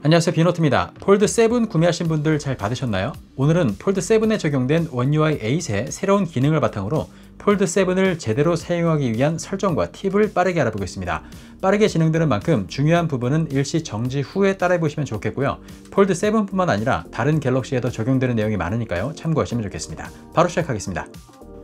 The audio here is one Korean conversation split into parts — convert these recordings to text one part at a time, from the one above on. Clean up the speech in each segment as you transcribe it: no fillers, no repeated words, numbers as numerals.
안녕하세요, 비노트입니다. 폴드 7 구매하신 분들 잘 받으셨나요? 오늘은 폴드 7에 적용된 One UI 8의 새로운 기능을 바탕으로 폴드 7을 제대로 사용하기 위한 설정과 팁을 빠르게 알아보겠습니다. 빠르게 진행되는 만큼 중요한 부분은 일시 정지 후에 따라해 보시면 좋겠고요. 폴드 7뿐만 아니라 다른 갤럭시에도 적용되는 내용이 많으니까요. 참고하시면 좋겠습니다. 바로 시작하겠습니다.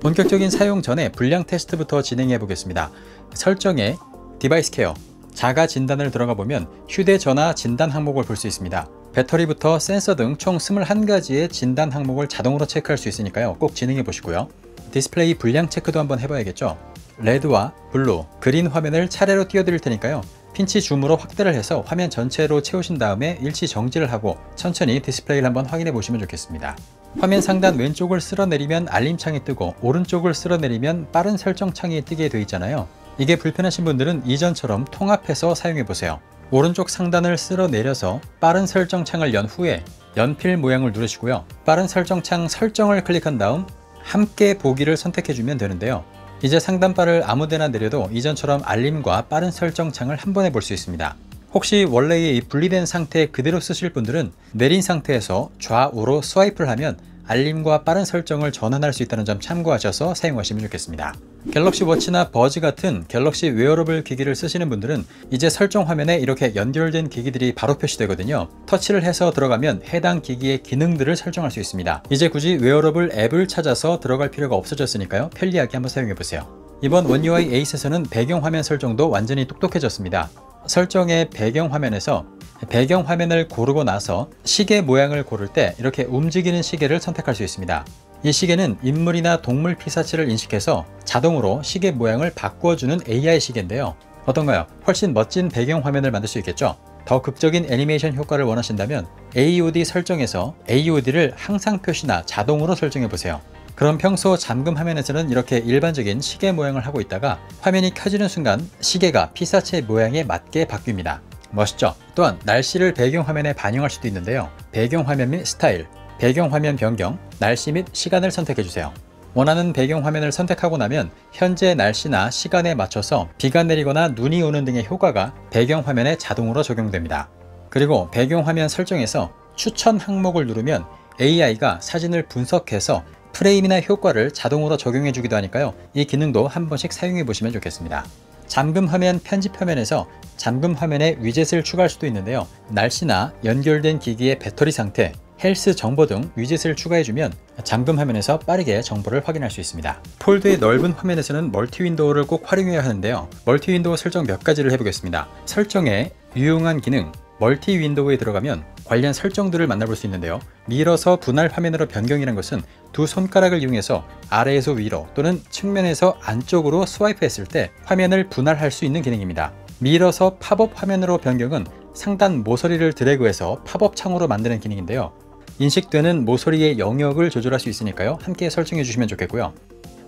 본격적인 사용 전에 불량 테스트부터 진행해 보겠습니다. 설정에 디바이스 케어, 자가 진단을 들어가 보면 휴대전화 진단 항목을 볼 수 있습니다. 배터리부터 센서 등 총 21가지의 진단 항목을 자동으로 체크할 수 있으니까요. 꼭 진행해 보시고요. 디스플레이 불량 체크도 한번 해봐야겠죠. 레드와 블루, 그린 화면을 차례로 띄워드릴 테니까요. 핀치 줌으로 확대를 해서 화면 전체로 채우신 다음에 일시 정지를 하고 천천히 디스플레이를 한번 확인해 보시면 좋겠습니다. 화면 상단 왼쪽을 쓸어내리면 알림창이 뜨고 오른쪽을 쓸어내리면 빠른 설정 창이 뜨게 되어 있잖아요. 이게 불편하신 분들은 이전처럼 통합해서 사용해 보세요. 오른쪽 상단을 쓸어내려서 빠른 설정 창을 연 후에 연필 모양을 누르시고요. 빠른 설정 창 설정을 클릭한 다음 함께 보기를 선택해 주면 되는데요. 이제 상단바를 아무데나 내려도 이전처럼 알림과 빠른 설정 창을 한 번에 볼 수 있습니다. 혹시 원래의 이 분리된 상태 그대로 쓰실 분들은 내린 상태에서 좌우로 스와이프를 하면 알림과 빠른 설정을 전환할 수 있다는 점 참고하셔서 사용하시면 좋겠습니다. 갤럭시 워치나 버즈 같은 갤럭시 웨어러블 기기를 쓰시는 분들은 이제 설정 화면에 이렇게 연결된 기기들이 바로 표시되거든요. 터치를 해서 들어가면 해당 기기의 기능들을 설정할 수 있습니다. 이제 굳이 웨어러블 앱을 찾아서 들어갈 필요가 없어졌으니까요. 편리하게 한번 사용해 보세요. 이번 One UI 8에서는 배경화면 설정도 완전히 똑똑해졌습니다. 설정의 배경화면에서 배경화면을 고르고 나서 시계 모양을 고를 때 이렇게 움직이는 시계를 선택할 수 있습니다. 이 시계는 인물이나 동물 피사체를 인식해서 자동으로 시계 모양을 바꿔주는 AI 시계인데요. 어떤가요? 훨씬 멋진 배경화면을 만들 수 있겠죠? 더 극적인 애니메이션 효과를 원하신다면 AOD 설정에서 AOD를 항상 표시나 자동으로 설정해 보세요. 그럼 평소 잠금 화면에서는 이렇게 일반적인 시계 모양을 하고 있다가 화면이 켜지는 순간 시계가 피사체 모양에 맞게 바뀝니다. 멋있죠? 또한 날씨를 배경화면에 반영할 수도 있는데요. 배경화면 및 스타일, 배경화면 변경, 날씨 및 시간을 선택해주세요. 원하는 배경화면을 선택하고 나면 현재 날씨나 시간에 맞춰서 비가 내리거나 눈이 오는 등의 효과가 배경화면에 자동으로 적용됩니다. 그리고 배경화면 설정에서 추천 항목을 누르면 AI가 사진을 분석해서 프레임이나 효과를 자동으로 적용해 주기도 하니까요. 이 기능도 한 번씩 사용해 보시면 좋겠습니다. 잠금 화면 편집 화면에서 잠금 화면에 위젯을 추가할 수도 있는데요. 날씨나 연결된 기기의 배터리 상태, 헬스 정보 등 위젯을 추가해주면 잠금 화면에서 빠르게 정보를 확인할 수 있습니다. 폴드의 넓은 화면에서는 멀티 윈도우를 꼭 활용해야 하는데요. 멀티 윈도우 설정 몇 가지를 해보겠습니다. 설정에 유용한 기능, 멀티 윈도우에 들어가면 관련 설정들을 만나볼 수 있는데요. 밀어서 분할 화면으로 변경이라는 것은 두 손가락을 이용해서 아래에서 위로 또는 측면에서 안쪽으로 스와이프 했을 때 화면을 분할할 수 있는 기능입니다. 밀어서 팝업 화면으로 변경은 상단 모서리를 드래그해서 팝업 창으로 만드는 기능인데요. 인식되는 모서리의 영역을 조절할 수 있으니까요. 함께 설정해 주시면 좋겠고요.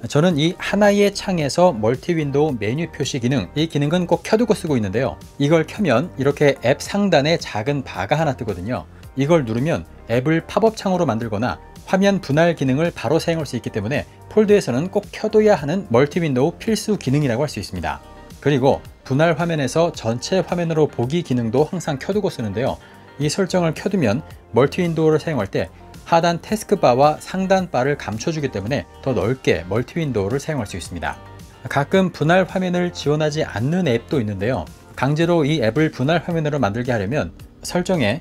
저는 이 하나의 창에서 멀티 윈도우 메뉴 표시 기능, 이 기능은 꼭 켜두고 쓰고 있는데요. 이걸 켜면 이렇게 앱 상단에 작은 바가 하나 뜨거든요. 이걸 누르면 앱을 팝업 창으로 만들거나 화면 분할 기능을 바로 사용할 수 있기 때문에 폴드에서는 꼭 켜둬야 하는 멀티 윈도우 필수 기능이라고 할 수 있습니다. 그리고 분할 화면에서 전체 화면으로 보기 기능도 항상 켜두고 쓰는데요. 이 설정을 켜두면 멀티 윈도우를 사용할 때 하단 태스크바와 상단바를 감춰주기 때문에 더 넓게 멀티 윈도우를 사용할 수 있습니다. 가끔 분할 화면을 지원하지 않는 앱도 있는데요. 강제로 이 앱을 분할 화면으로 만들게 하려면 설정에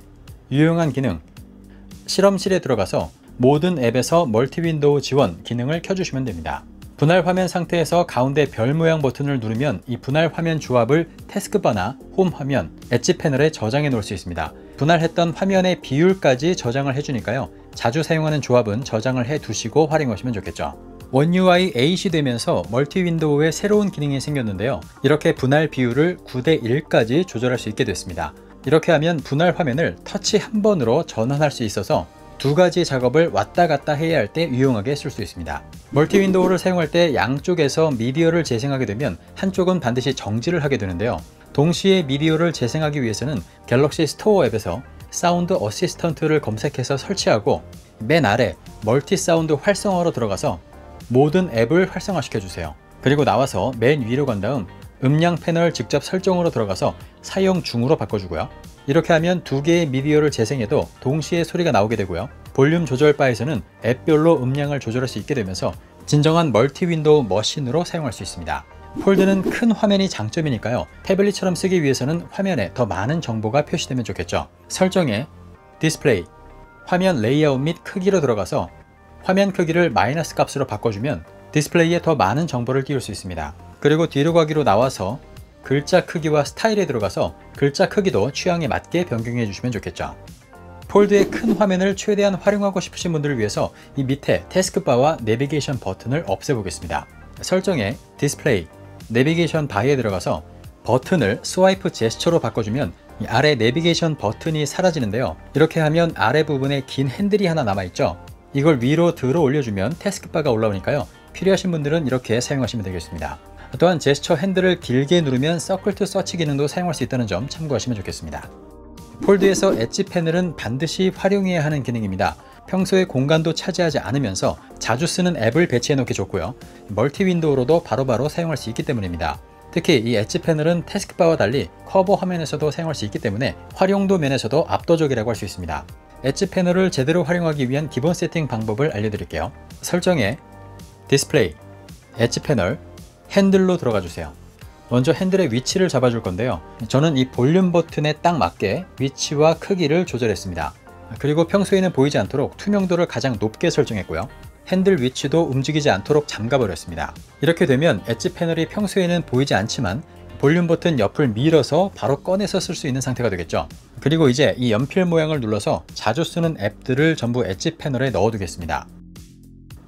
유용한 기능, 실험실에 들어가서 모든 앱에서 멀티 윈도우 지원 기능을 켜주시면 됩니다. 분할 화면 상태에서 가운데 별 모양 버튼을 누르면 이 분할 화면 조합을 태스크바나 홈 화면, 엣지 패널에 저장해 놓을 수 있습니다. 분할했던 화면의 비율까지 저장을 해주니까요. 자주 사용하는 조합은 저장을 해 두시고 활용하시면 좋겠죠. One UI 8이 되면서 멀티 윈도우에 새로운 기능이 생겼는데요. 이렇게 분할 비율을 9:1까지 조절할 수 있게 됐습니다. 이렇게 하면 분할 화면을 터치 한 번으로 전환할 수 있어서 두 가지 작업을 왔다 갔다 해야 할 때 유용하게 쓸 수 있습니다. 멀티 윈도우를 사용할 때 양쪽에서 미디어를 재생하게 되면 한쪽은 반드시 정지를 하게 되는데요. 동시에 미디어를 재생하기 위해서는 갤럭시 스토어 앱에서 사운드 어시스턴트를 검색해서 설치하고 맨 아래 멀티 사운드 활성화로 들어가서 모든 앱을 활성화시켜 주세요. 그리고 나와서 맨 위로 간 다음 음량 패널 직접 설정으로 들어가서 사용 중으로 바꿔주고요. 이렇게 하면 두 개의 미디어를 재생해도 동시에 소리가 나오게 되고요. 볼륨 조절 바에서는 앱별로 음량을 조절할 수 있게 되면서 진정한 멀티 윈도우 머신으로 사용할 수 있습니다. 폴드는 큰 화면이 장점이니까요. 태블릿처럼 쓰기 위해서는 화면에 더 많은 정보가 표시되면 좋겠죠. 설정에 디스플레이, 화면 레이아웃 및 크기로 들어가서 화면 크기를 마이너스 값으로 바꿔주면 디스플레이에 더 많은 정보를 띄울 수 있습니다. 그리고 뒤로 가기로 나와서 글자 크기와 스타일에 들어가서 글자 크기도 취향에 맞게 변경해 주시면 좋겠죠. 폴드의 큰 화면을 최대한 활용하고 싶으신 분들을 위해서 이 밑에 태스크바와 내비게이션 버튼을 없애보겠습니다. 설정에 디스플레이, 내비게이션 바에 들어가서 버튼을 스와이프 제스처로 바꿔주면 이 아래 내비게이션 버튼이 사라지는데요. 이렇게 하면 아래 부분에 긴 핸들이 하나 남아있죠. 이걸 위로 들어 올려주면 태스크바가 올라오니까요. 필요하신 분들은 이렇게 사용하시면 되겠습니다. 또한 제스처 핸들을 길게 누르면 서클 투 서치 기능도 사용할 수 있다는 점 참고하시면 좋겠습니다. 폴드에서 엣지 패널은 반드시 활용해야 하는 기능입니다. 평소에 공간도 차지하지 않으면서 자주 쓰는 앱을 배치해 놓기 좋고요. 멀티 윈도우로도 바로바로 사용할 수 있기 때문입니다. 특히 이 엣지 패널은 태스크바와 달리 커버 화면에서도 사용할 수 있기 때문에 활용도 면에서도 압도적이라고 할 수 있습니다. 엣지 패널을 제대로 활용하기 위한 기본 세팅 방법을 알려드릴게요. 설정에 디스플레이, 엣지 패널, 핸들로 들어가 주세요. 먼저 핸들의 위치를 잡아줄 건데요. 저는 이 볼륨 버튼에 딱 맞게 위치와 크기를 조절했습니다. 그리고 평소에는 보이지 않도록 투명도를 가장 높게 설정했고요. 핸들 위치도 움직이지 않도록 잠가버렸습니다. 이렇게 되면 엣지 패널이 평소에는 보이지 않지만 볼륨 버튼 옆을 밀어서 바로 꺼내서 쓸 수 있는 상태가 되겠죠. 그리고 이제 이 연필 모양을 눌러서 자주 쓰는 앱들을 전부 엣지 패널에 넣어두겠습니다.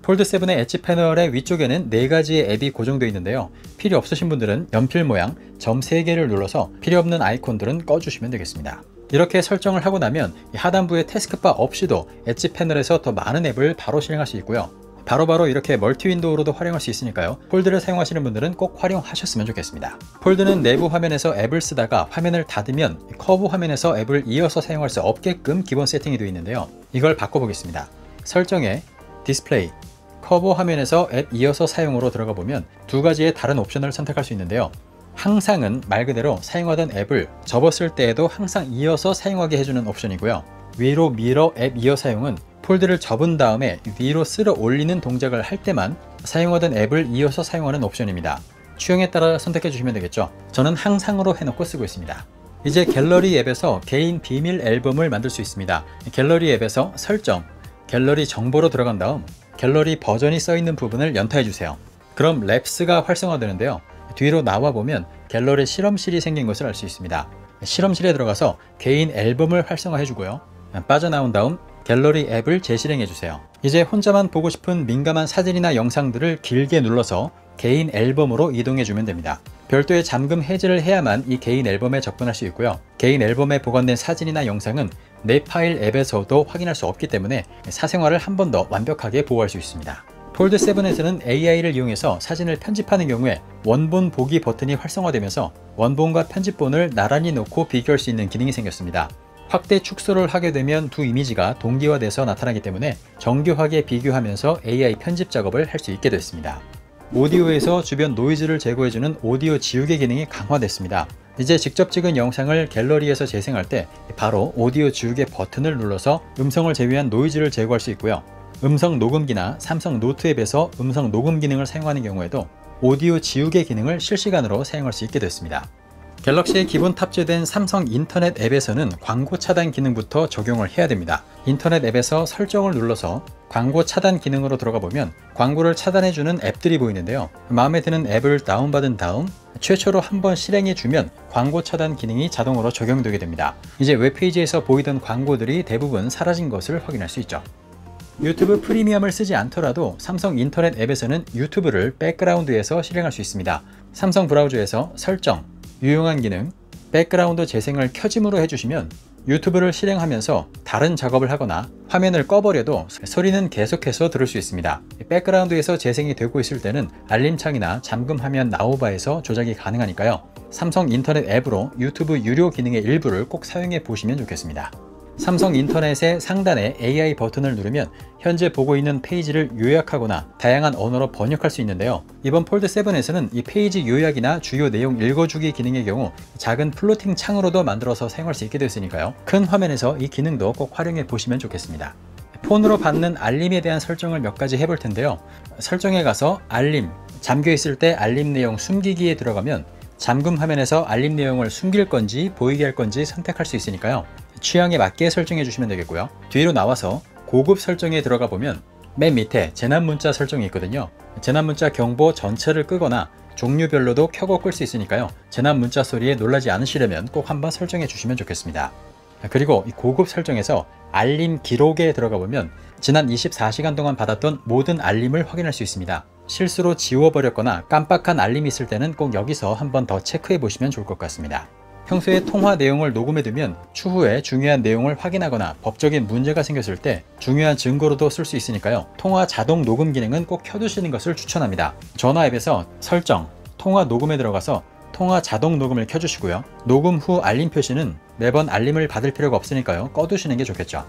폴드7의 엣지 패널의 위쪽에는 4가지의 앱이 고정되어 있는데요. 필요 없으신 분들은 연필 모양 점 3개를 눌러서 필요 없는 아이콘들은 꺼주시면 되겠습니다. 이렇게 설정을 하고 나면 하단부의 태스크바 없이도 엣지 패널에서 더 많은 앱을 바로 실행할 수 있고요. 바로바로 이렇게 멀티 윈도우로도 활용할 수 있으니까요. 폴드를 사용하시는 분들은 꼭 활용하셨으면 좋겠습니다. 폴드는 내부 화면에서 앱을 쓰다가 화면을 닫으면 커브 화면에서 앱을 이어서 사용할 수 없게끔 기본 세팅이 되어 있는데요. 이걸 바꿔보겠습니다. 설정에 디스플레이, 커버 화면에서 앱 이어서 사용으로 들어가 보면 두 가지의 다른 옵션을 선택할 수 있는데요. 항상은 말 그대로 사용하던 앱을 접었을 때에도 항상 이어서 사용하게 해주는 옵션이고요. 위로 밀어 앱 이어 사용은 폴드를 접은 다음에 위로 쓸어 올리는 동작을 할 때만 사용하던 앱을 이어서 사용하는 옵션입니다. 취향에 따라 선택해 주시면 되겠죠. 저는 항상으로 해놓고 쓰고 있습니다. 이제 갤러리 앱에서 개인 비밀 앨범을 만들 수 있습니다. 갤러리 앱에서 설정, 갤러리 정보로 들어간 다음 갤러리 버전이 써있는 부분을 연타해 주세요. 그럼 랩스가 활성화되는데요. 뒤로 나와 보면 갤러리 실험실이 생긴 것을 알 수 있습니다. 실험실에 들어가서 개인 앨범을 활성화해 주고요. 빠져나온 다음 갤러리 앱을 재실행해 주세요. 이제 혼자만 보고 싶은 민감한 사진이나 영상들을 길게 눌러서 개인 앨범으로 이동해 주면 됩니다. 별도의 잠금 해제를 해야만 이 개인 앨범에 접근할 수 있고요. 개인 앨범에 보관된 사진이나 영상은 내 파일 앱에서도 확인할 수 없기 때문에 사생활을 한 번 더 완벽하게 보호할 수 있습니다. 폴드7에서는 AI를 이용해서 사진을 편집하는 경우에 원본 보기 버튼이 활성화되면서 원본과 편집본을 나란히 놓고 비교할 수 있는 기능이 생겼습니다. 확대 축소를 하게 되면 두 이미지가 동기화돼서 나타나기 때문에 정교하게 비교하면서 AI 편집 작업을 할 수 있게 됐습니다. 오디오에서 주변 노이즈를 제거해주는 오디오 지우개 기능이 강화됐습니다. 이제 직접 찍은 영상을 갤러리에서 재생할 때 바로 오디오 지우개 버튼을 눌러서 음성을 제외한 노이즈를 제거할 수 있고요. 음성 녹음기나 삼성 노트 앱에서 음성 녹음 기능을 사용하는 경우에도 오디오 지우개 기능을 실시간으로 사용할 수 있게 됐습니다. 갤럭시에 기본 탑재된 삼성 인터넷 앱에서는 광고 차단 기능부터 적용을 해야 됩니다. 인터넷 앱에서 설정을 눌러서 광고 차단 기능으로 들어가 보면 광고를 차단해주는 앱들이 보이는데요. 마음에 드는 앱을 다운받은 다음 최초로 한번 실행해주면 광고 차단 기능이 자동으로 적용되게 됩니다. 이제 웹페이지에서 보이던 광고들이 대부분 사라진 것을 확인할 수 있죠. 유튜브 프리미엄을 쓰지 않더라도 삼성 인터넷 앱에서는 유튜브를 백그라운드에서 실행할 수 있습니다. 삼성 브라우저에서 설정, 유용한 기능, 백그라운드 재생을 켜짐으로 해주시면 유튜브를 실행하면서 다른 작업을 하거나 화면을 꺼버려도 소리는 계속해서 들을 수 있습니다. 백그라운드에서 재생이 되고 있을 때는 알림창이나 잠금 화면 나우바에서 조작이 가능하니까요. 삼성 인터넷 앱으로 유튜브 유료 기능의 일부를 꼭 사용해 보시면 좋겠습니다. 삼성 인터넷의 상단에 AI 버튼을 누르면 현재 보고 있는 페이지를 요약하거나 다양한 언어로 번역할 수 있는데요. 이번 폴드 7에서는 이 페이지 요약이나 주요 내용 읽어주기 기능의 경우 작은 플로팅 창으로도 만들어서 사용할 수 있게 되었으니까요. 큰 화면에서 이 기능도 꼭 활용해 보시면 좋겠습니다. 폰으로 받는 알림에 대한 설정을 몇 가지 해볼 텐데요. 설정에 가서 알림, 잠겨 있을 때 알림 내용 숨기기에 들어가면 잠금 화면에서 알림 내용을 숨길 건지 보이게 할 건지 선택할 수 있으니까요. 취향에 맞게 설정해 주시면 되겠고요. 뒤로 나와서 고급 설정에 들어가 보면 맨 밑에 재난 문자 설정이 있거든요. 재난 문자 경보 전체를 끄거나 종류별로도 켜고 끌 수 있으니까요. 재난 문자 소리에 놀라지 않으시려면 꼭 한번 설정해 주시면 좋겠습니다. 그리고 이 고급 설정에서 알림 기록에 들어가 보면 지난 24시간 동안 받았던 모든 알림을 확인할 수 있습니다. 실수로 지워버렸거나 깜빡한 알림이 있을 때는 꼭 여기서 한 번 더 체크해 보시면 좋을 것 같습니다. 평소에 통화 내용을 녹음해 두면 추후에 중요한 내용을 확인하거나 법적인 문제가 생겼을 때 중요한 증거로도 쓸 수 있으니까요. 통화 자동 녹음 기능은 꼭 켜두시는 것을 추천합니다. 전화 앱에서 설정, 통화 녹음에 들어가서 통화 자동 녹음을 켜주시고요. 녹음 후 알림 표시는 매번 알림을 받을 필요가 없으니까요. 꺼두시는 게 좋겠죠.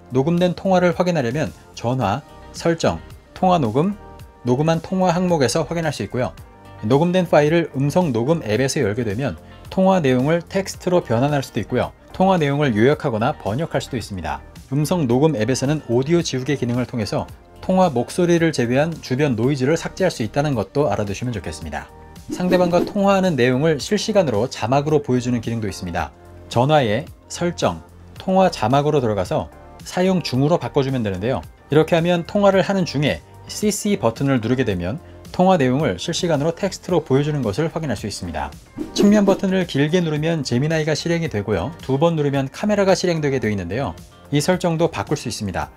녹음된 통화를 확인하려면 전화, 설정, 통화 녹음, 녹음한 통화 항목에서 확인할 수 있고요. 녹음된 파일을 음성 녹음 앱에서 열게 되면 통화 내용을 텍스트로 변환할 수도 있고요. 통화 내용을 요약하거나 번역할 수도 있습니다. 음성 녹음 앱에서는 오디오 지우개 기능을 통해서 통화 목소리를 제외한 주변 노이즈를 삭제할 수 있다는 것도 알아두시면 좋겠습니다. 상대방과 통화하는 내용을 실시간으로 자막으로 보여주는 기능도 있습니다. 전화에 설정, 통화 자막으로 들어가서 사용 중으로 바꿔주면 되는데요. 이렇게 하면 통화를 하는 중에 CC 버튼을 누르게 되면 통화 내용을 실시간으로 텍스트로 보여주는 것을 확인할 수 있습니다. 측면 버튼을 길게 누르면 제미나이가 실행이 되고요. 2번 누르면 카메라가 실행되게 되어 있는데요. 이 설정도 바꿀 수 있습니다.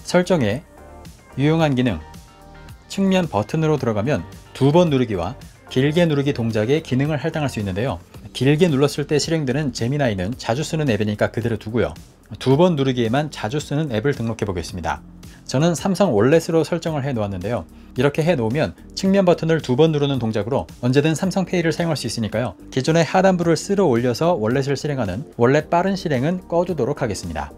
설정에 유용한 기능, 측면 버튼으로 들어가면 2번 누르기와 길게 누르기 동작의 기능을 할당할 수 있는데요. 길게 눌렀을 때 실행되는 제미나이는 자주 쓰는 앱이니까 그대로 두고요. 2번 누르기에만 자주 쓰는 앱을 등록해 보겠습니다. 저는 삼성 월렛으로 설정을 해 놓았는데요. 이렇게 해 놓으면 측면 버튼을 2번 누르는 동작으로 언제든 삼성페이를 사용할 수 있으니까요. 기존의 하단부를 쓸어 올려서 월렛을 실행하는 월렛 빠른 실행은 꺼두도록 하겠습니다.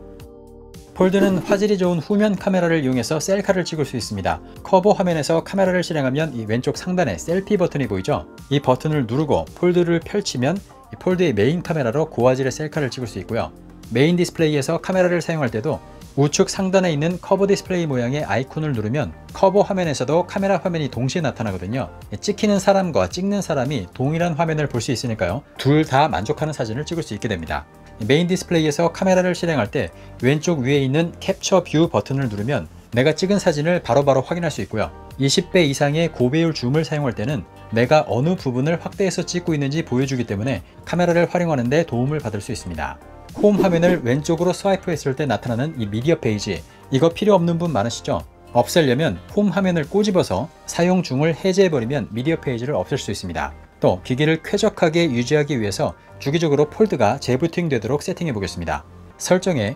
폴드는 화질이 좋은 후면 카메라를 이용해서 셀카를 찍을 수 있습니다. 커버 화면에서 카메라를 실행하면 이 왼쪽 상단에 셀피 버튼이 보이죠? 이 버튼을 누르고 폴드를 펼치면 이 폴드의 메인 카메라로 고화질의 셀카를 찍을 수 있고요. 메인 디스플레이에서 카메라를 사용할 때도 우측 상단에 있는 커버 디스플레이 모양의 아이콘을 누르면 커버 화면에서도 카메라 화면이 동시에 나타나거든요. 찍히는 사람과 찍는 사람이 동일한 화면을 볼 수 있으니까요. 둘 다 만족하는 사진을 찍을 수 있게 됩니다. 메인 디스플레이에서 카메라를 실행할 때 왼쪽 위에 있는 캡처 뷰 버튼을 누르면 내가 찍은 사진을 바로바로 확인할 수 있고요. 20배 이상의 고배율 줌을 사용할 때는 내가 어느 부분을 확대해서 찍고 있는지 보여주기 때문에 카메라를 활용하는 데 도움을 받을 수 있습니다. 홈 화면을 왼쪽으로 스와이프 했을 때 나타나는 이 미디어 페이지, 이거 필요 없는 분 많으시죠? 없애려면 홈 화면을 꼬집어서 사용 중을 해제해버리면 미디어 페이지를 없앨 수 있습니다. 또 기기를 쾌적하게 유지하기 위해서 주기적으로 폴드가 재부팅 되도록 세팅해 보겠습니다. 설정에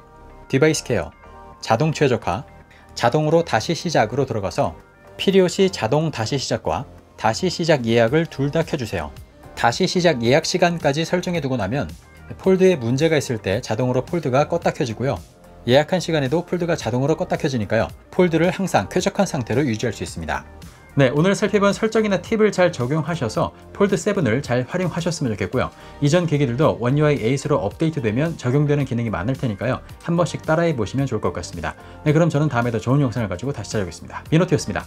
디바이스 케어, 자동 최적화, 자동으로 다시 시작으로 들어가서 필요시 자동 다시 시작과 다시 시작 예약을 둘 다 켜주세요. 다시 시작 예약 시간까지 설정해 두고 나면 폴드에 문제가 있을 때 자동으로 폴드가 껐다 켜지고요. 예약한 시간에도 폴드가 자동으로 껐다 켜지니까요. 폴드를 항상 쾌적한 상태로 유지할 수 있습니다. 네, 오늘 살펴본 설정이나 팁을 잘 적용하셔서 폴드 7을 잘 활용하셨으면 좋겠고요. 이전 기기들도 One UI 8으로 업데이트되면 적용되는 기능이 많을 테니까요. 한 번씩 따라해 보시면 좋을 것 같습니다. 네, 그럼 저는 다음에 더 좋은 영상을 가지고 다시 찾아오겠습니다. 민호트였습니다.